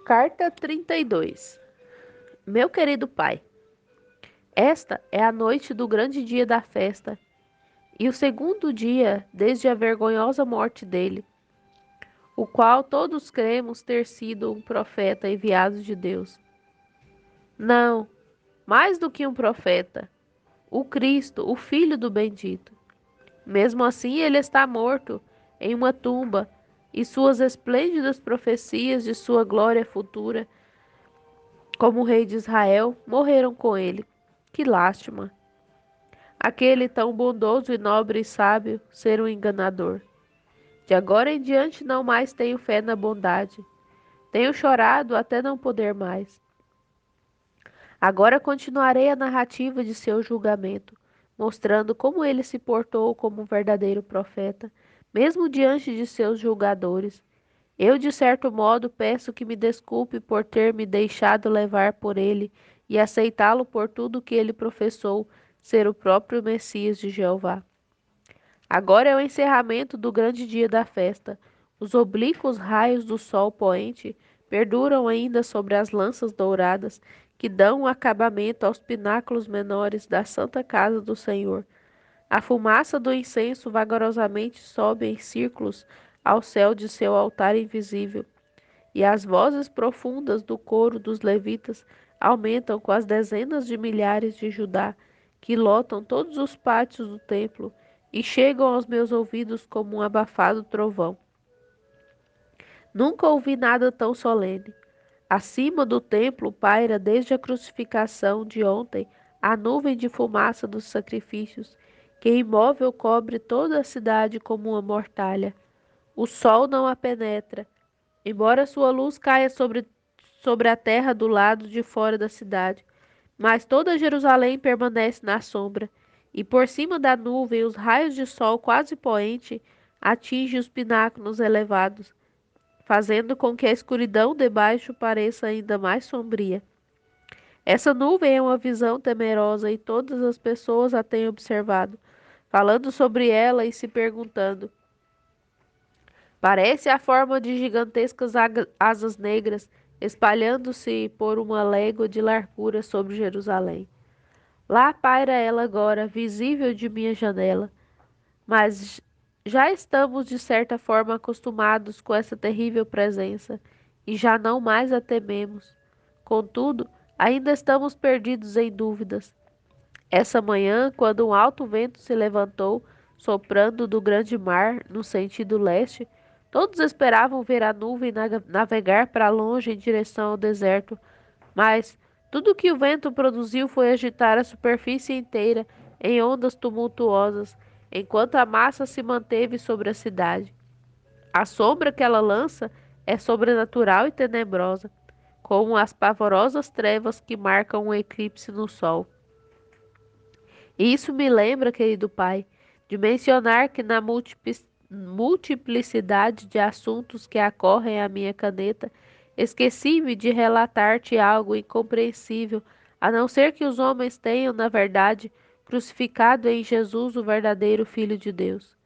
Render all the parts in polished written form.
Carta 32. Meu querido pai, esta é a noite do grande dia da festa e o segundo dia desde a vergonhosa morte dele, o qual todos cremos ter sido um profeta enviado de Deus. Não, mais do que um profeta, o Cristo, o Filho do Bendito. Mesmo assim, ele está morto em uma tumba e suas esplêndidas profecias de sua glória futura como rei de Israel morreram com ele. Que lástima! Aquele tão bondoso e nobre e sábio ser um enganador. De agora em diante não mais tenho fé na bondade. Tenho chorado até não poder mais. Agora continuarei a narrativa de seu julgamento, mostrando como ele se portou como um verdadeiro profeta, mesmo diante de seus julgadores. Eu, de certo modo, peço que me desculpe por ter me deixado levar por ele e aceitá-lo por tudo que ele professou ser o próprio Messias de Jeová. Agora é o encerramento do grande dia da festa. Os oblíquos raios do sol poente perduram ainda sobre as lanças douradas que dão um acabamento aos pináculos menores da santa casa do Senhor. A fumaça do incenso vagarosamente sobe em círculos ao céu de seu altar invisível, e as vozes profundas do coro dos levitas aumentam com as dezenas de milhares de Judá, que lotam todos os pátios do templo e chegam aos meus ouvidos como um abafado trovão. Nunca ouvi nada tão solene. Acima do templo paira desde a crucificação de ontem a nuvem de fumaça dos sacrifícios, que imóvel cobre toda a cidade como uma mortalha. O sol não a penetra, embora sua luz caia sobre a terra do lado de fora da cidade. Mas toda Jerusalém permanece na sombra, e por cima da nuvem os raios de sol quase poente atingem os pináculos elevados, fazendo com que a escuridão debaixo pareça ainda mais sombria. Essa nuvem é uma visão temerosa e todas as pessoas a têm observado, falando sobre ela e se perguntando: parece a forma de gigantescas asas negras espalhando-se por uma légua de largura sobre Jerusalém. Lá paira ela agora, visível de minha janela, mas já estamos de certa forma acostumados com essa terrível presença e já não mais a tememos. Contudo, ainda estamos perdidos em dúvidas. Essa manhã, quando um alto vento se levantou, soprando do grande mar no sentido leste, todos esperavam ver a nuvem navegar para longe em direção ao deserto, mas tudo que o vento produziu foi agitar a superfície inteira em ondas tumultuosas, enquanto a massa se manteve sobre a cidade. A sombra que ela lança é sobrenatural e tenebrosa, como as pavorosas trevas que marcam um eclipse no sol. E isso me lembra, querido pai, de mencionar que na multiplicidade de assuntos que acorrem à minha caneta, esqueci-me de relatar-te algo incompreensível, a não ser que os homens tenham, na verdade, crucificado em Jesus o verdadeiro Filho de Deus.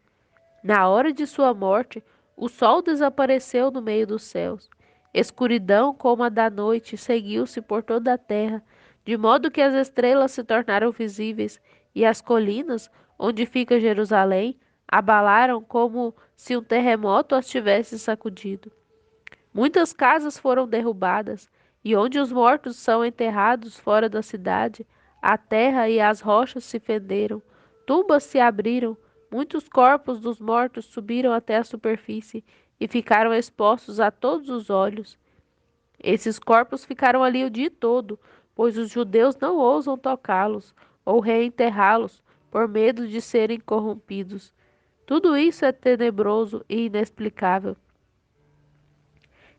Na hora de sua morte, o sol desapareceu no meio dos céus. Escuridão como a da noite seguiu-se por toda a terra, de modo que as estrelas se tornaram visíveis e as colinas, onde fica Jerusalém, abalaram como se um terremoto as tivesse sacudido. Muitas casas foram derrubadas, e onde os mortos são enterrados fora da cidade, a terra e as rochas se fenderam, tumbas se abriram, muitos corpos dos mortos subiram até a superfície e ficaram expostos a todos os olhos. Esses corpos ficaram ali o dia todo, pois os judeus não ousam tocá-los ou reenterrá-los por medo de serem corrompidos. Tudo isso é tenebroso e inexplicável.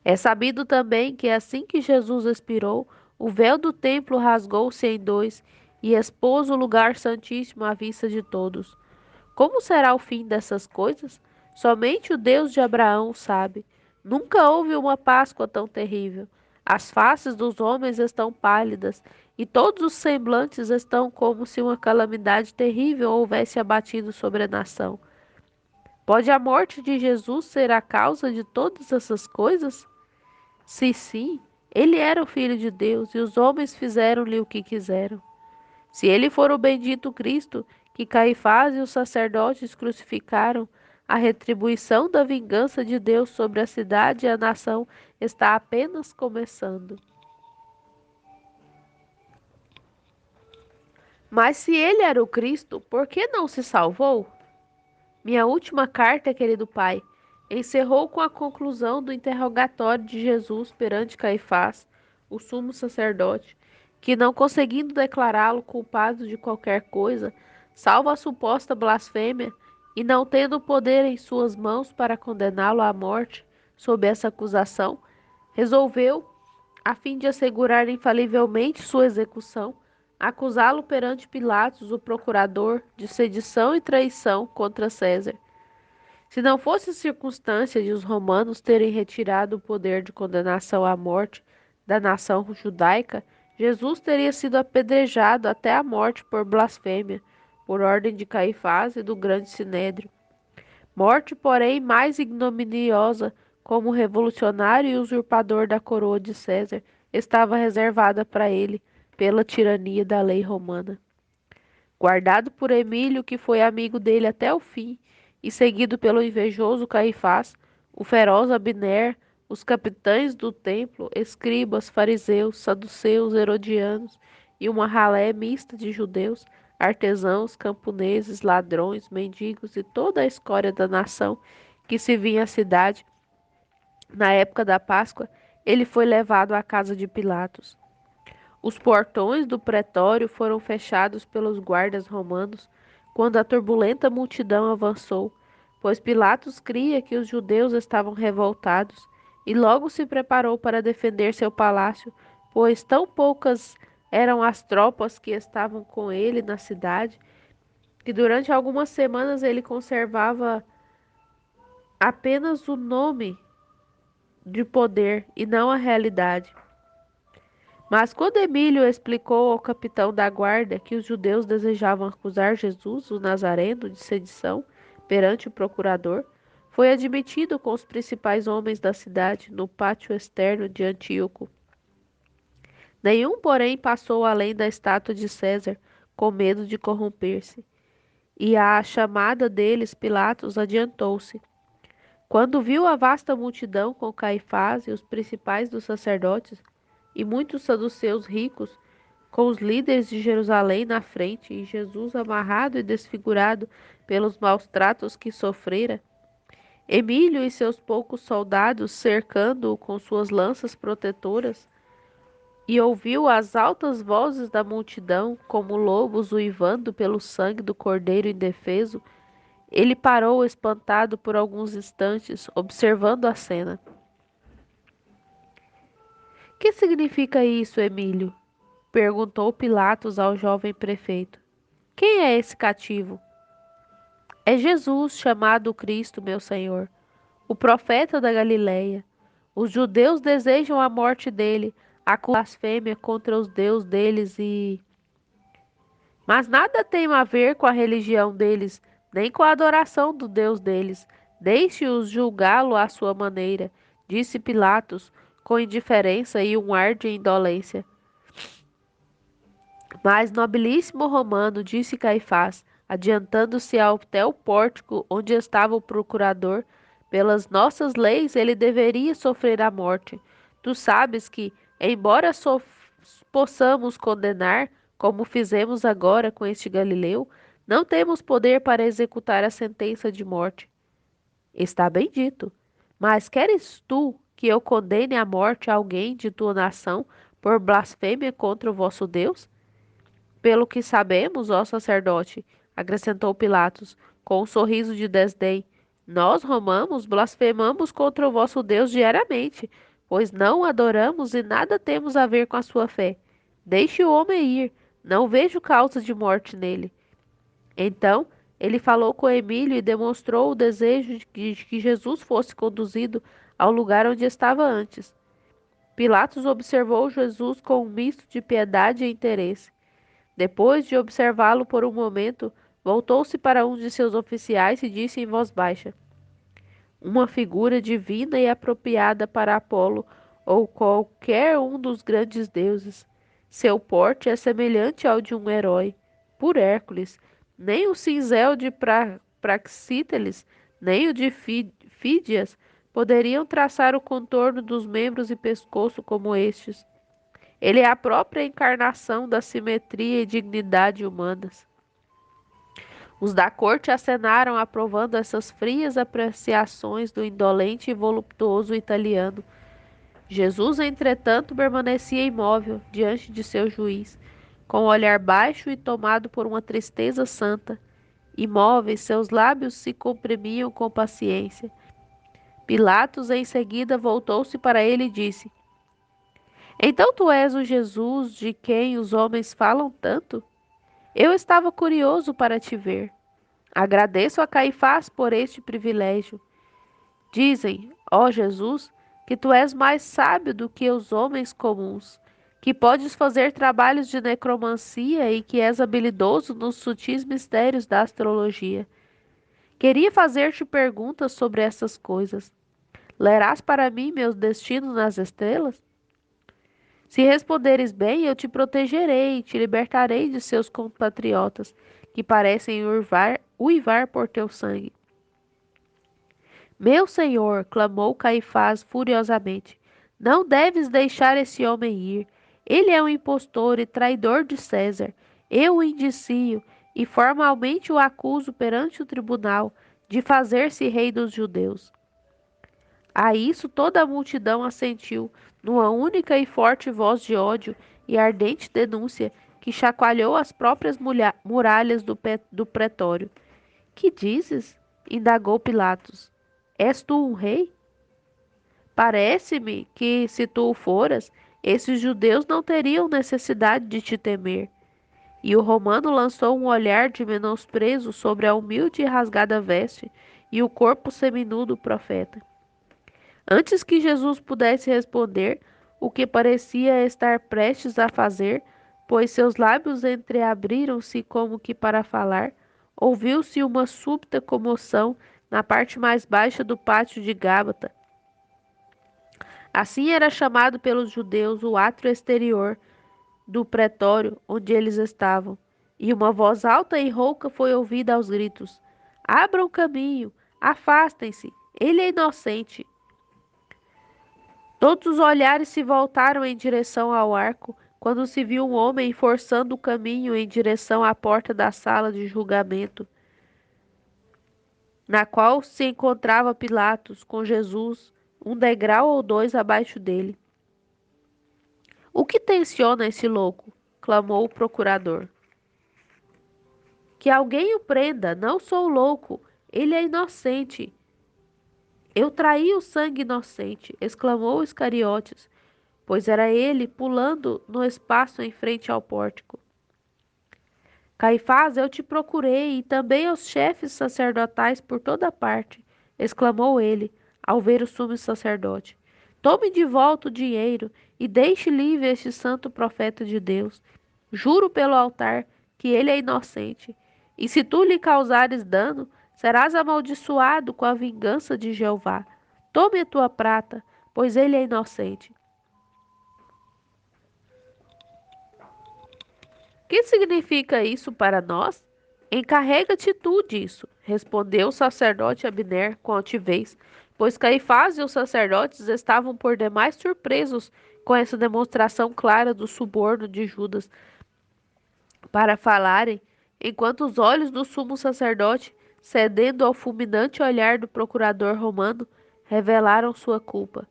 É sabido também que assim que Jesus expirou, o véu do templo rasgou-se em dois e expôs o lugar santíssimo à vista de todos. Como será o fim dessas coisas? Somente o Deus de Abraão sabe. Nunca houve uma Páscoa tão terrível. As faces dos homens estão pálidas e todos os semblantes estão como se uma calamidade terrível houvesse abatido sobre a nação. Pode a morte de Jesus ser a causa de todas essas coisas? Se sim, Ele era o Filho de Deus e os homens fizeram-lhe o que quiseram. Se ele for o bendito Cristo, que Caifás e os sacerdotes crucificaram, a retribuição da vingança de Deus sobre a cidade e a nação está apenas começando. Mas se ele era o Cristo, por que não se salvou? Minha última carta, querido pai, encerrou com a conclusão do interrogatório de Jesus perante Caifás, o sumo sacerdote, que, não conseguindo declará-lo culpado de qualquer coisa, salvo a suposta blasfêmia, e não tendo poder em suas mãos para condená-lo à morte sob essa acusação, resolveu, a fim de assegurar infalivelmente sua execução, acusá-lo perante Pilatos, o procurador, de sedição e traição contra César. Se não fosse circunstância de os romanos terem retirado o poder de condenação à morte da nação judaica, Jesus teria sido apedrejado até a morte por blasfêmia, por ordem de Caifás e do grande sinédrio. Morte, porém, mais ignominiosa, como revolucionário e usurpador da coroa de César, estava reservada para ele pela tirania da lei romana. Guardado por Emílio, que foi amigo dele até o fim, e seguido pelo invejoso Caifás, o feroz Abner, os capitães do templo, escribas, fariseus, saduceus, herodianos e uma ralé mista de judeus, artesãos, camponeses, ladrões, mendigos e toda a escória da nação que se vinha à cidade na época da Páscoa, ele foi levado à casa de Pilatos. Os portões do pretório foram fechados pelos guardas romanos quando a turbulenta multidão avançou, pois Pilatos cria que os judeus estavam revoltados e logo se preparou para defender seu palácio, pois tão poucas eram as tropas que estavam com ele na cidade que durante algumas semanas ele conservava apenas o nome de poder e não a realidade. Mas quando Emílio explicou ao capitão da guarda que os judeus desejavam acusar Jesus, o Nazareno, de sedição perante o procurador, foi admitido com os principais homens da cidade no pátio externo de Antíoco. Nenhum, porém, passou além da estátua de César, com medo de corromper-se. E à chamada deles, Pilatos adiantou-se. Quando viu a vasta multidão com Caifás e os principais dos sacerdotes, e muitos saduceus ricos, com os líderes de Jerusalém na frente, e Jesus amarrado e desfigurado pelos maus tratos que sofrera, Emílio e seus poucos soldados cercando-o com suas lanças protetoras, e ouviu as altas vozes da multidão, como lobos uivando pelo sangue do cordeiro indefeso, ele parou espantado por alguns instantes, observando a cena. Que significa isso, Emílio? Perguntou Pilatos ao jovem prefeito. Quem é esse cativo? É Jesus, chamado Cristo, meu Senhor, o profeta da Galileia. Os judeus desejam a morte dele, a blasfêmia contra os deuses deles e... Mas nada tem a ver com a religião deles, nem com a adoração do Deus deles. Deixe-os julgá-lo à sua maneira, disse Pilatos, com indiferença e um ar de indolência. Mas, nobilíssimo romano, disse Caifás, adiantando-se até o pórtico onde estava o procurador, pelas nossas leis ele deveria sofrer a morte. Tu sabes que, embora possamos condenar, como fizemos agora com este Galileu, não temos poder para executar a sentença de morte. Está bem dito. Mas queres tu que eu condene à morte alguém de tua nação por blasfêmia contra o vosso Deus? Pelo que sabemos, ó sacerdote, acrescentou Pilatos, com um sorriso de desdém, nós, romanos, blasfemamos contra o vosso Deus diariamente, pois não o adoramos e nada temos a ver com a sua fé. Deixe o homem ir, não vejo causa de morte nele. Então, ele falou com Emílio e demonstrou o desejo de que Jesus fosse conduzido ao lugar onde estava antes. Pilatos observou Jesus com um misto de piedade e interesse. Depois de observá-lo por um momento, voltou-se para um de seus oficiais e disse em voz baixa: Uma figura divina e apropriada para Apolo ou qualquer um dos grandes deuses. Seu porte é semelhante ao de um herói. Por Hércules, nem o cinzel de Praxíteles, nem o de Fídias poderiam traçar o contorno dos membros e pescoço como estes. Ele é a própria encarnação da simetria e dignidade humanas. Os da corte acenaram aprovando essas frias apreciações do indolente e voluptuoso italiano. Jesus, entretanto, permanecia imóvel diante de seu juiz, com o olhar baixo e tomado por uma tristeza santa. Imóveis, seus lábios se comprimiam com paciência. Pilatos em seguida voltou-se para ele e disse: Então tu és o Jesus de quem os homens falam tanto? Eu estava curioso para te ver. Agradeço a Caifás por este privilégio. Dizem, ó Jesus, que tu és mais sábio do que os homens comuns, que podes fazer trabalhos de necromancia e que és habilidoso nos sutis mistérios da astrologia. Queria fazer-te perguntas sobre essas coisas. Lerás para mim meus destinos nas estrelas? Se responderes bem, eu te protegerei, te libertarei de seus compatriotas, que parecem uivar por teu sangue. Meu senhor, clamou Caifás furiosamente, não deves deixar esse homem ir. Ele é um impostor e traidor de César. Eu o indicio e formalmente o acuso perante o tribunal de fazer-se rei dos judeus. A isso toda a multidão assentiu, numa única e forte voz de ódio e ardente denúncia que chacoalhou as próprias muralhas do pretório. Que dizes? Indagou Pilatos. És tu um rei? Parece-me que, se tu o foras, esses judeus não teriam necessidade de te temer. E o romano lançou um olhar de menosprezo sobre a humilde e rasgada veste e o corpo seminu do profeta. Antes que Jesus pudesse responder o que parecia estar prestes a fazer, pois seus lábios entreabriram-se como que para falar, ouviu-se uma súbita comoção na parte mais baixa do pátio de Gábata. Assim era chamado pelos judeus o átrio exterior do pretório onde eles estavam. E uma voz alta e rouca foi ouvida aos gritos: Abram caminho, afastem-se, ele é inocente. Todos os olhares se voltaram em direção ao arco, quando se viu um homem forçando o caminho em direção à porta da sala de julgamento, na qual se encontrava Pilatos, com Jesus, um degrau ou dois abaixo dele. O que tenciona esse louco? Clamou o procurador. Que alguém o prenda, não sou louco, ele é inocente. Eu traí o sangue inocente, exclamou Iscariotes, pois era ele pulando no espaço em frente ao pórtico. Caifás, eu te procurei, e também os chefes sacerdotais por toda parte, exclamou ele, ao ver o sumo sacerdote. Tome de volta o dinheiro e deixe livre este santo profeta de Deus. Juro pelo altar que ele é inocente. E se tu lhe causares dano, serás amaldiçoado com a vingança de Jeová. Tome a tua prata, pois ele é inocente. Que significa isso para nós? Encarrega-te tu disso, respondeu o sacerdote Abner com altivez, pois Caifás e os sacerdotes estavam por demais surpresos com essa demonstração clara do suborno de Judas para falarem, enquanto os olhos do sumo sacerdote, cedendo ao fulminante olhar do procurador romano, revelaram sua culpa.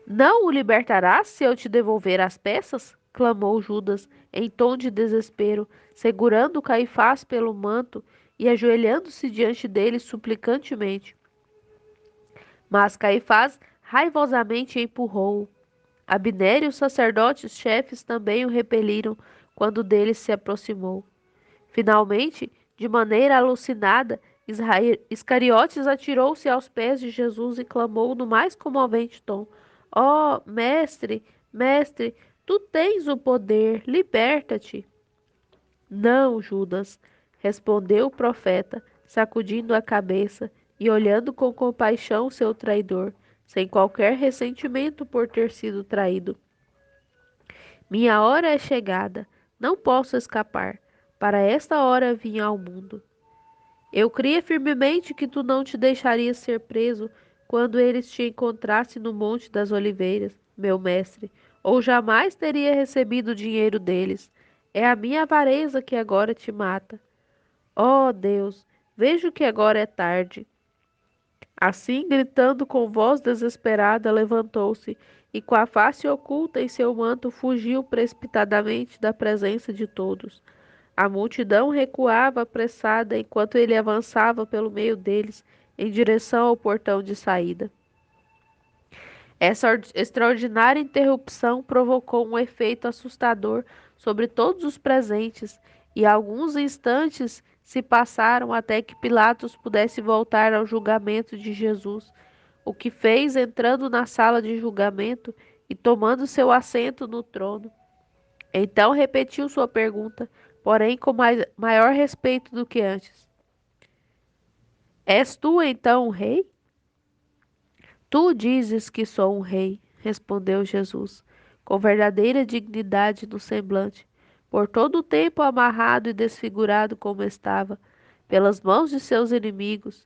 Não o libertarás se eu te devolver as peças? Clamou Judas, em tom de desespero, segurando Caifás pelo manto e ajoelhando-se diante dele suplicantemente. Mas Caifás raivosamente empurrou-o. Abner e os sacerdotes-chefes também o repeliram quando dele se aproximou. Finalmente, de maneira alucinada, Iscariotes atirou-se aos pés de Jesus e clamou no mais comovente tom: Ó, mestre, mestre, tu tens o poder, liberta-te. Não, Judas, respondeu o profeta, sacudindo a cabeça e olhando com compaixão seu traidor. sem qualquer ressentimento por ter sido traído. Minha hora é chegada, não posso escapar. Para esta hora vim ao mundo. Eu cria firmemente que tu não te deixarias ser preso quando eles te encontrassem no Monte das Oliveiras, meu mestre, ou jamais teria recebido o dinheiro deles. É a minha avareza que agora te mata. Oh, Deus, vejo que agora é tarde. Assim, gritando com voz desesperada, levantou-se e, com a face oculta em seu manto, fugiu precipitadamente da presença de todos. A multidão recuava apressada enquanto ele avançava pelo meio deles, em direção ao portão de saída. Essa extraordinária interrupção provocou um efeito assustador sobre todos os presentes, e alguns instantes se passaram até que Pilatos pudesse voltar ao julgamento de Jesus, o que fez entrando na sala de julgamento e tomando seu assento no trono. Então repetiu sua pergunta, porém com maior respeito do que antes. És tu então o rei? Tu dizes que sou um rei, respondeu Jesus, com verdadeira dignidade no semblante, por todo o tempo amarrado e desfigurado como estava, pelas mãos de seus inimigos,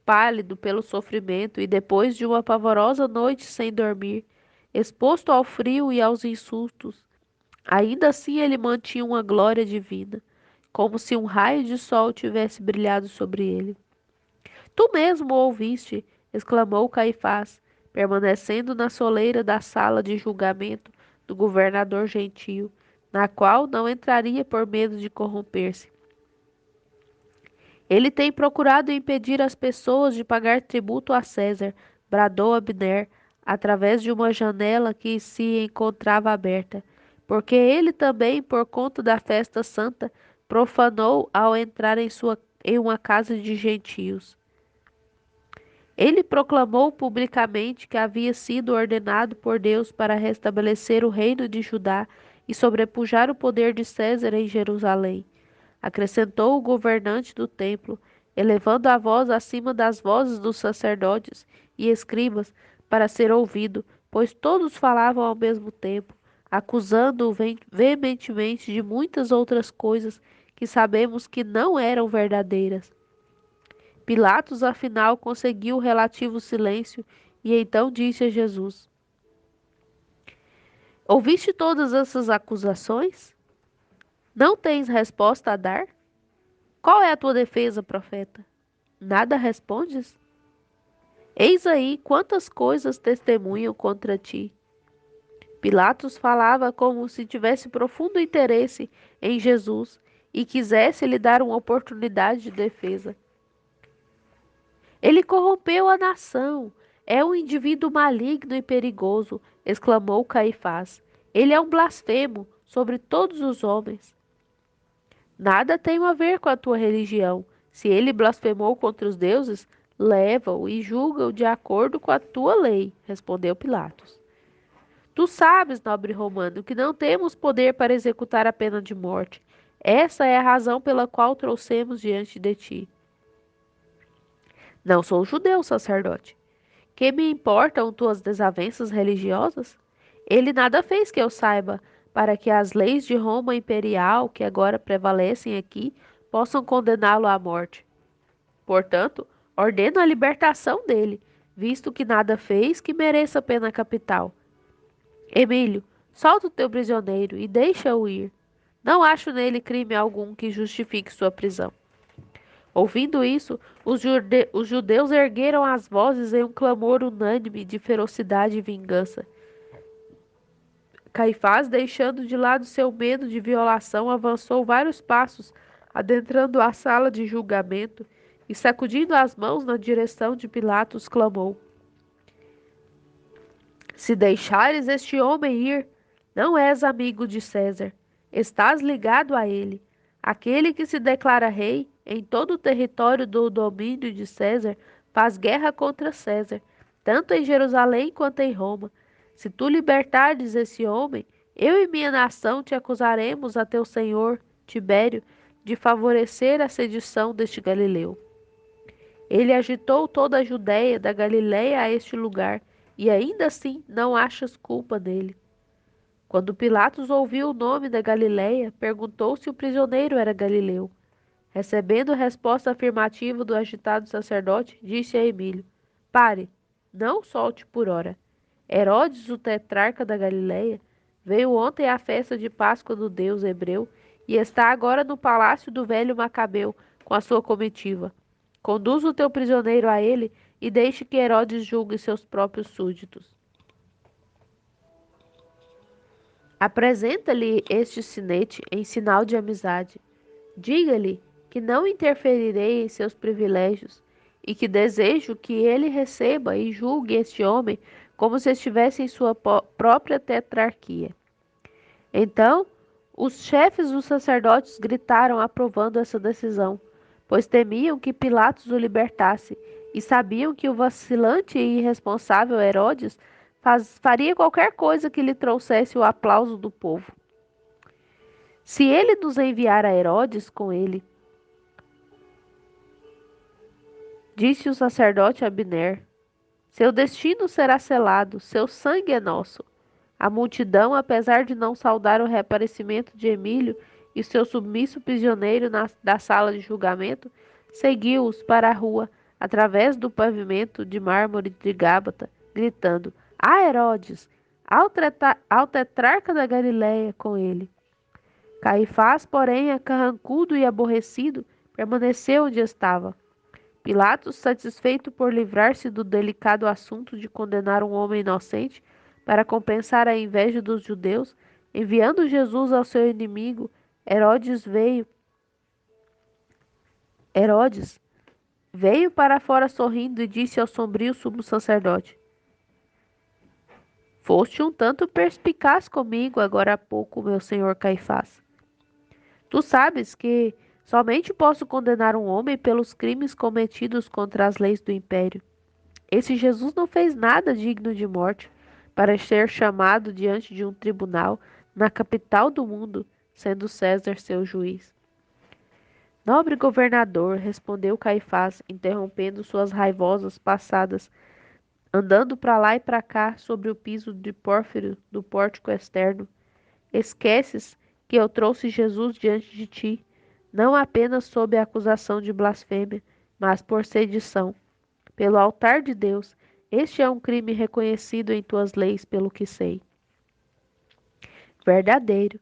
pálido pelo sofrimento e depois de uma pavorosa noite sem dormir, exposto ao frio e aos insultos. Ainda assim ele mantinha uma glória divina, como se um raio de sol tivesse brilhado sobre ele. Tu mesmo o ouviste, exclamou Caifás, permanecendo na soleira da sala de julgamento do governador gentio, na qual não entraria por medo de corromper-se. Ele tem procurado impedir as pessoas de pagar tributo a César, bradou Abner, através de uma janela que se encontrava aberta, porque ele também, por conta da festa santa, profanou ao entrar em uma casa de gentios. Ele proclamou publicamente que havia sido ordenado por Deus para restabelecer o reino de Judá e sobrepujar o poder de César em Jerusalém. Acrescentou o governante do templo, elevando a voz acima das vozes dos sacerdotes e escribas para ser ouvido, pois todos falavam ao mesmo tempo, acusando-o veementemente de muitas outras coisas que sabemos que não eram verdadeiras. Pilatos, afinal, conseguiu o relativo silêncio e então disse a Jesus: Ouviste todas essas acusações? Não tens resposta a dar? Qual é a tua defesa, profeta? Nada respondes? Eis aí quantas coisas testemunham contra ti. Pilatos falava como se tivesse profundo interesse em Jesus e quisesse lhe dar uma oportunidade de defesa. Ele corrompeu a nação. É um indivíduo maligno e perigoso, exclamou Caifás. Ele é um blasfemo sobre todos os homens. Nada tem a ver com a tua religião. Se ele blasfemou contra os deuses, leva-o e julga-o de acordo com a tua lei, respondeu Pilatos. Tu sabes, nobre romano, que não temos poder para executar a pena de morte. Essa é a razão pela qual trouxemos diante de ti. Não sou judeu, sacerdote. Que me importam tuas desavenças religiosas? Ele nada fez que eu saiba, para que as leis de Roma imperial, que agora prevalecem aqui, possam condená-lo à morte. Portanto, ordeno a libertação dele, visto que nada fez que mereça pena capital. Emílio, solta o teu prisioneiro e deixa-o ir. Não acho nele crime algum que justifique sua prisão. Ouvindo isso, os judeus ergueram as vozes em um clamor unânime de ferocidade e vingança. Caifás, deixando de lado seu medo de violação, avançou vários passos, adentrando a sala de julgamento e, sacudindo as mãos na direção de Pilatos, clamou: Se deixares este homem ir, não és amigo de César, estás ligado a ele. Aquele que se declara rei em todo o território do domínio de César faz guerra contra César, tanto em Jerusalém quanto em Roma. Se tu libertares esse homem, eu e minha nação te acusaremos a teu senhor, Tibério, de favorecer a sedição deste Galileu. Ele agitou toda a Judéia, da Galiléia a este lugar, e ainda assim não achas culpa nele. Quando Pilatos ouviu o nome da Galiléia, perguntou se o prisioneiro era galileu. Recebendo resposta afirmativa do agitado sacerdote, disse a Emílio: Pare, não solte por hora. Herodes, o tetrarca da Galiléia, veio ontem à festa de Páscoa do Deus hebreu e está agora no palácio do velho Macabeu com a sua comitiva. Conduz o teu prisioneiro a ele e deixe que Herodes julgue seus próprios súditos. Apresenta-lhe este sinete em sinal de amizade. Diga-lhe que não interferirei em seus privilégios e que desejo que ele receba e julgue este homem como se estivesse em sua própria tetrarquia. Então, os chefes dos sacerdotes gritaram aprovando essa decisão, pois temiam que Pilatos o libertasse e sabiam que o vacilante e irresponsável Herodes faria qualquer coisa que lhe trouxesse o aplauso do povo. Se ele nos enviar a Herodes com ele, disse o sacerdote Abner, seu destino será selado, seu sangue é nosso. A multidão, apesar de não saudar o reaparecimento de Emílio e seu submisso prisioneiro da sala de julgamento, seguiu-os para a rua, através do pavimento de mármore de Gábata, gritando: A Herodes! Ao tetrarca da Galiléia com ele. Caifás, porém, carrancudo e aborrecido, permaneceu onde estava. Pilatos, satisfeito por livrar-se do delicado assunto de condenar um homem inocente, para compensar a inveja dos judeus, enviando Jesus ao seu inimigo, Herodes veio para fora sorrindo e disse ao sombrio sumo sacerdote: Foste um tanto perspicaz comigo agora há pouco, meu senhor Caifás. Tu sabes que somente posso condenar um homem pelos crimes cometidos contra as leis do império. Esse Jesus não fez nada digno de morte para ser chamado diante de um tribunal na capital do mundo, sendo César seu juiz. Nobre governador, respondeu Caifás, interrompendo suas raivosas passadas, andando para lá e para cá sobre o piso de pórfiro do pórtico externo. Esqueces que eu trouxe Jesus diante de ti, não apenas sob a acusação de blasfêmia, mas por sedição. Pelo altar de Deus, este é um crime reconhecido em tuas leis, pelo que sei. Verdadeiro.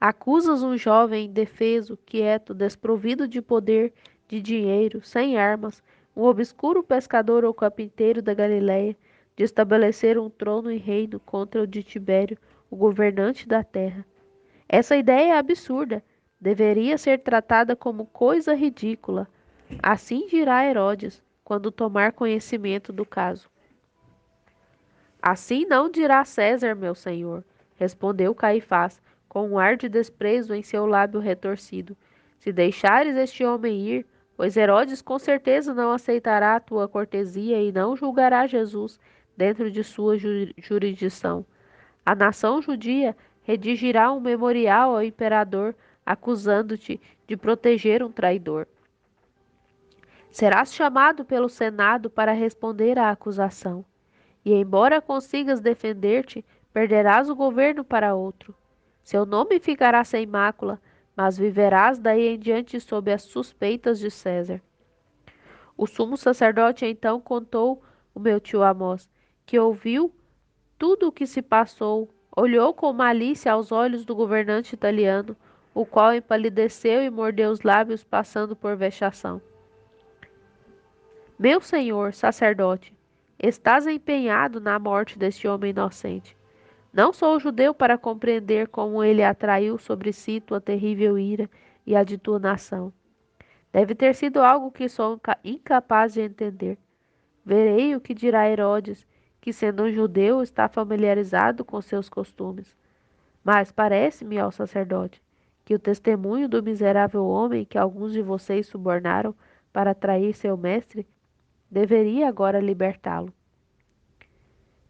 Acusas um jovem indefeso, quieto, desprovido de poder, de dinheiro, sem armas, um obscuro pescador ou carpinteiro da Galiléia, de estabelecer um trono e reino contra o de Tibério, o governante da terra. Essa ideia é absurda. Deveria ser tratada como coisa ridícula. Assim dirá Herodes, quando tomar conhecimento do caso. Assim não dirá César, meu senhor, respondeu Caifás, com um ar de desprezo em seu lábio retorcido. Se deixares este homem ir, pois Herodes com certeza não aceitará a tua cortesia e não julgará Jesus dentro de sua jurisdição. A nação judia redigirá um memorial ao imperador acusando-te de proteger um traidor. Serás chamado pelo Senado para responder à acusação, e embora consigas defender-te, perderás o governo para outro. Seu nome ficará sem mácula, mas viverás daí em diante sob as suspeitas de César. O sumo sacerdote então contou o meu tio Amós, que ouviu tudo o que se passou, olhou com malícia aos olhos do governante italiano, o qual empalideceu e mordeu os lábios, passando por vexação. Meu senhor, sacerdote, estás empenhado na morte deste homem inocente. Não sou judeu para compreender como ele atraiu sobre si tua terrível ira e a de tua nação. Deve ter sido algo que sou incapaz de entender. Verei o que dirá Herodes, que sendo um judeu está familiarizado com seus costumes. Mas parece-me, ó sacerdote, que o testemunho do miserável homem que alguns de vocês subornaram para trair seu mestre deveria agora libertá-lo.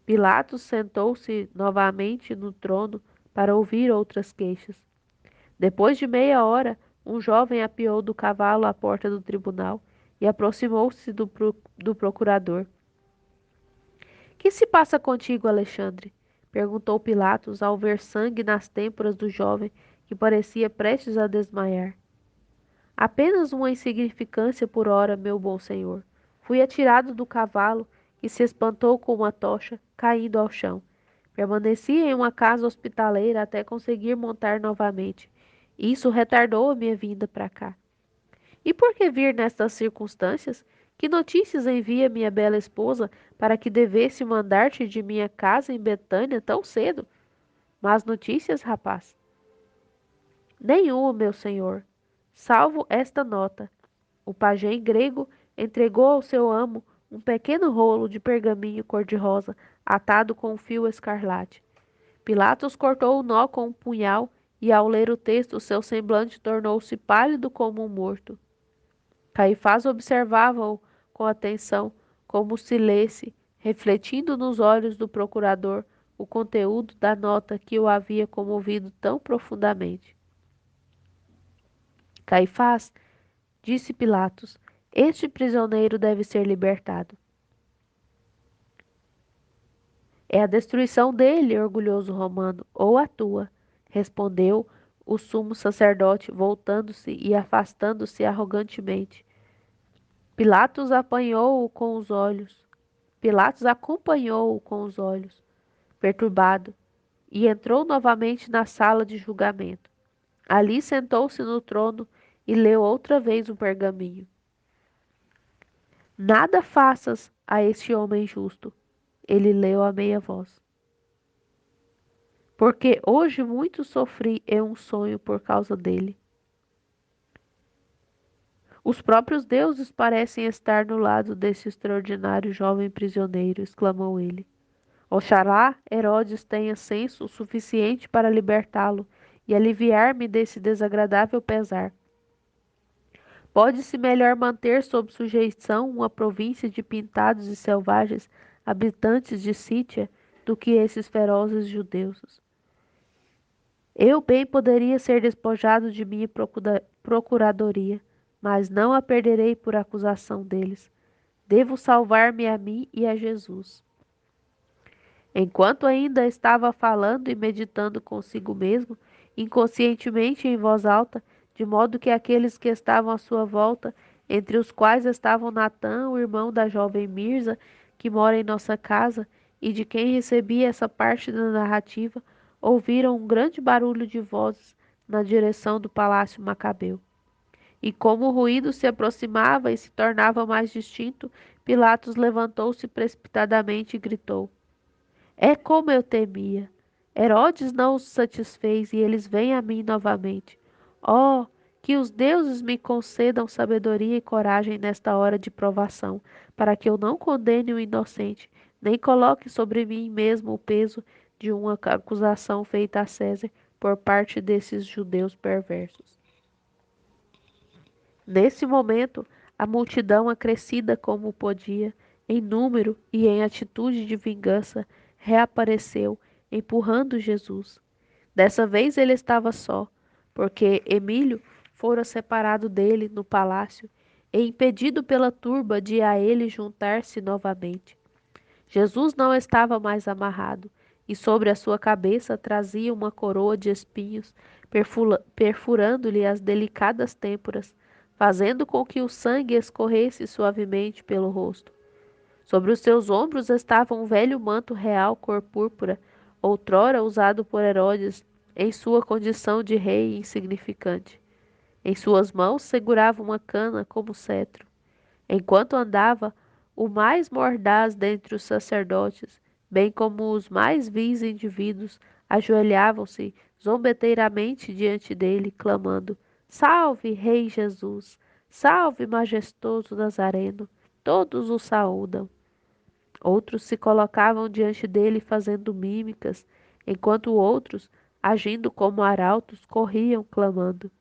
Pilatos sentou-se novamente no trono para ouvir outras queixas. Depois de meia hora, um jovem apeou do cavalo à porta do tribunal e aproximou-se do procurador. Que se passa contigo, Alexandre? Perguntou Pilatos ao ver sangue nas têmporas do jovem que parecia prestes a desmaiar. Apenas uma insignificância por hora, meu bom senhor. Fui atirado do cavalo, que se espantou com uma tocha, caindo ao chão. Permaneci em uma casa hospitaleira até conseguir montar novamente. Isso retardou a minha vinda para cá. E por que vir nestas circunstâncias? Que notícias envia minha bela esposa para que devesse mandar-te de minha casa em Betânia tão cedo? Más notícias, rapaz? Nenhuma, meu senhor. Salvo esta nota. O pajem grego entregou ao seu amo um pequeno rolo de pergaminho cor-de-rosa atado com um fio escarlate. Pilatos cortou o nó com um punhal e, ao ler o texto, seu semblante tornou-se pálido como um morto. Caifás observava-o com atenção, como se lesse, refletindo nos olhos do procurador, o conteúdo da nota que o havia comovido tão profundamente. Caifás, disse Pilatos, este prisioneiro deve ser libertado. É a destruição dele, orgulhoso romano, ou a tua, respondeu o sumo sacerdote, voltando-se e afastando-se arrogantemente. Pilatos apanhou-o com os olhos. Pilatos acompanhou-o com os olhos, perturbado, e entrou novamente na sala de julgamento. Ali sentou-se no trono e leu outra vez o pergaminho. Nada faças a este homem justo, ele leu a meia voz. Porque hoje muito sofri em um sonho por causa dele. Os próprios deuses parecem estar no lado desse extraordinário jovem prisioneiro, exclamou ele. Oxalá Herodes tenha senso suficiente para libertá-lo e aliviar-me desse desagradável pesar. Pode-se melhor manter sob sujeição uma província de pintados e selvagens habitantes de Sítia do que esses ferozes judeus. Eu bem poderia ser despojado de minha procuradoria, mas não a perderei por acusação deles. Devo salvar-me a mim e a Jesus. Enquanto ainda estava falando e meditando consigo mesmo, inconscientemente em voz alta, de modo que aqueles que estavam à sua volta, entre os quais estavam Natã, o irmão da jovem Mirza, que mora em nossa casa, e de quem recebi essa parte da narrativa, ouviram um grande barulho de vozes na direção do palácio Macabeu. E como o ruído se aproximava e se tornava mais distinto, Pilatos levantou-se precipitadamente e gritou: É como eu temia. Herodes não os satisfez e eles vêm a mim novamente. Oh, que os deuses me concedam sabedoria e coragem nesta hora de provação, para que eu não condene o inocente, nem coloque sobre mim mesmo o peso de uma acusação feita a César por parte desses judeus perversos. Nesse momento, a multidão, acrescida como podia, em número e em atitude de vingança, reapareceu, empurrando Jesus. Dessa vez ele estava só, porque Emílio fora separado dele no palácio e impedido pela turba de a ele juntar-se novamente. Jesus não estava mais amarrado, e sobre a sua cabeça trazia uma coroa de espinhos, perfurando-lhe as delicadas têmporas, fazendo com que o sangue escorresse suavemente pelo rosto. Sobre os seus ombros estava um velho manto real cor púrpura, outrora usado por Herodes em sua condição de rei insignificante. Em suas mãos segurava uma cana como cetro. Enquanto andava, o mais mordaz dentre os sacerdotes, bem como os mais vis indivíduos, ajoelhavam-se zombeteiramente diante dele, clamando: Salve, Rei Jesus! Salve, majestoso Nazareno! Todos o saúdam. Outros se colocavam diante dele fazendo mímicas, enquanto outros, agindo como arautos, corriam clamando: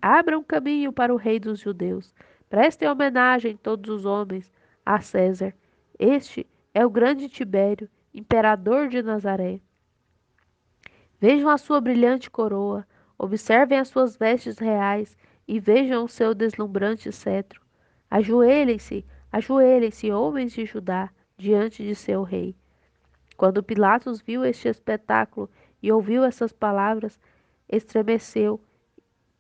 Abram caminho para o Rei dos Judeus. Prestem homenagem todos os homens a César. Este é o grande Tibério, imperador de Nazaré. Vejam a sua brilhante coroa, observem as suas vestes reais e vejam o seu deslumbrante cetro. Ajoelhem-se, ajoelhem-se, homens de Judá, diante de seu rei. Quando Pilatos viu este espetáculo e ouviu essas palavras, estremeceu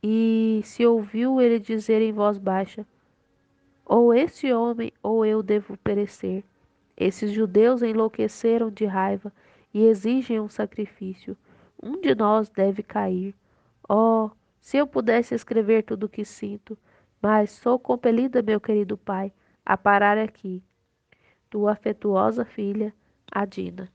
e se ouviu ele dizer em voz baixa: ou este homem ou eu devo perecer. Esses judeus enlouqueceram de raiva e exigem um sacrifício. Um de nós deve cair. Oh, se eu pudesse escrever tudo o que sinto, mas sou compelida, meu querido pai, a parar aqui. Tua afetuosa filha, Adina.